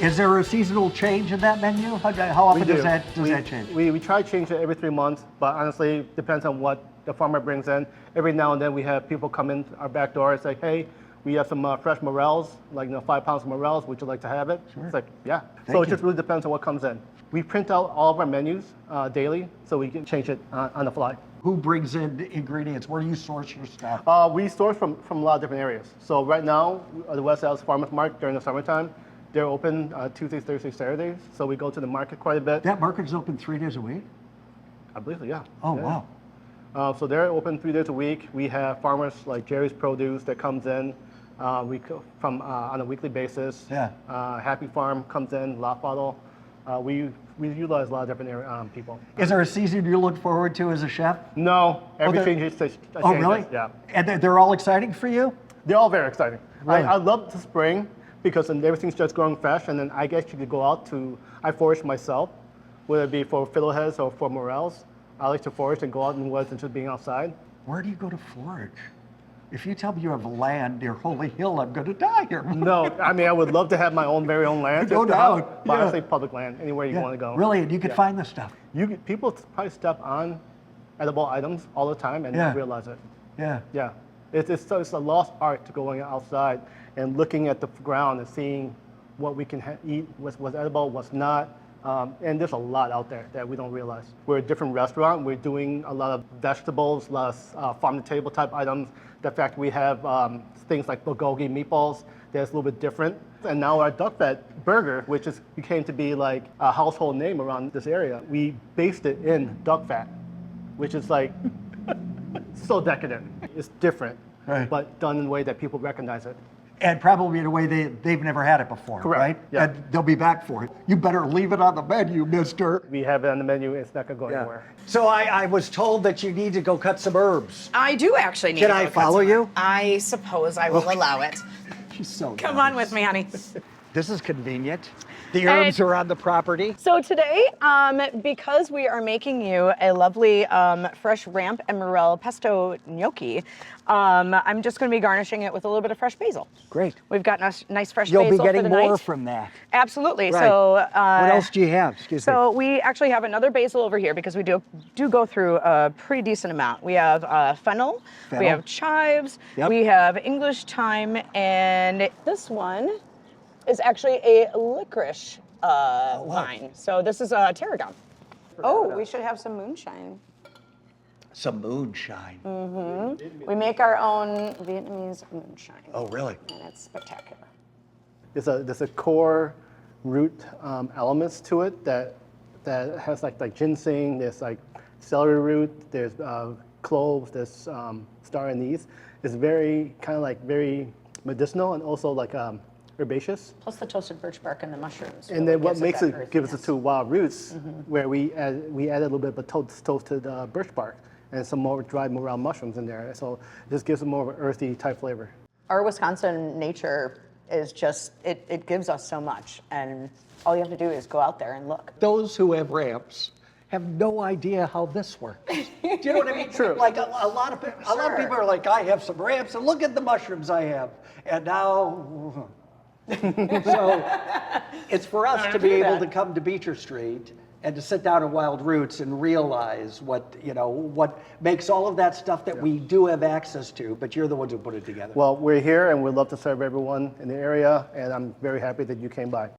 Is there a seasonal change in that menu? How often does that change? We try to change it every 3 months, but honestly, it depends on what the farmer brings in. Every now and then we have people come in our back door and say, hey, we have some fresh morels, like 5 pounds of morels, would you like to have it? Sure. It's like, yeah. So it just really depends on what comes in. We print out all of our menus daily, so we can change it on the fly. Who brings in ingredients? Where do you source your stuff? We source from a lot of different areas. So right now, the West Allis Farmers Market during the summertime, they're open Tuesdays, Thursdays, Saturdays. So we go to the market quite a bit. That market's open 3 days a week? I believe so, yeah. Oh, yeah. wow. So they're open 3 days a week. We have farmers like Jerry's Produce that comes in on a weekly basis. Yeah. Happy Farm comes in, Lot Bottle. We utilize a lot of different people. Is there a season you look forward to as a chef? No, every change is a change. Oh, really? Yeah. And they're all exciting for you? They're all very exciting. Really? I love the spring because then everything's just growing fresh, and then I get to go out I forage myself, whether it be for fiddleheads or for morels. I like to forage and go out in the woods and just being outside. Where do you go to forage? If you tell me you have land near Holy Hill, I'm going to die here. No, I mean, I would love to have my own very own land. No doubt. But honestly, public land, anywhere you want to go. Really, and you can find this stuff. People probably step on edible items all the time and not realize it. Yeah. Yeah. It's a lost art to going outside and looking at the ground and seeing what we can eat, what's edible, what's not. And there's a lot out there that we don't realize. We're a different restaurant. We're doing a lot of vegetables, a lot of farm-to-table type items. The fact we have things like bulgogi meatballs that's a little bit different. And now our duck fat burger, which became to be like a household name around this area, we based it in duck fat, which is like so decadent. It's different, but done in a way that people recognize it. And probably in a way they've never had it before, Correct. Right? Yeah. And they'll be back for it. You better leave it on the menu, mister. We have it on the menu, it's not gonna go anywhere. So I was told that you need to go cut some herbs. I do actually need Can to I go follow cut some. you? I suppose I will allow it. She's so Come nice. on with me, honey. This is convenient. The herbs are on the property. So today, because we are making you a lovely fresh ramp-and-morel pesto gnocchi, I'm just going to be garnishing it with a little bit of fresh basil. Great. We've got nice fresh You'll basil be getting for the more night. from that. Absolutely. Right. So what else do you have? Excuse me. So we actually have another basil over here because we do go through a pretty decent amount. We have fennel, we have chives, we have English thyme, and this one is actually a licorice vine. So this is tarragon. Oh, we should have some moonshine. Some moonshine. Mm-hmm. We make our own Vietnamese moonshine. Oh, really? And it's spectacular. There's a core root elements to it that has like ginseng. There's like celery root. There's cloves. There's star anise. It's very kind of like very medicinal and also like herbaceous. Plus the toasted birch bark and the mushrooms. And then what makes it gives us two wild roots, where we add a little bit of toasted birch bark and some more dried morel mushrooms in there. So it just gives it more of an earthy type flavor. Our Wisconsin nature is just, it gives us so much, and all you have to do is go out there and look. Those who have ramps have no idea how this works. Do you know what I mean? True. Like a lot of people are like, I have some ramps, and look at the mushrooms I have. And now, so it's for us to be able to come to Beecher Street and to sit down at Wild Roots and realize what makes all of that stuff that we do have access to, but you're the ones who put it together. Well, we're here and we'd love to serve everyone in the area, and I'm very happy that you came by.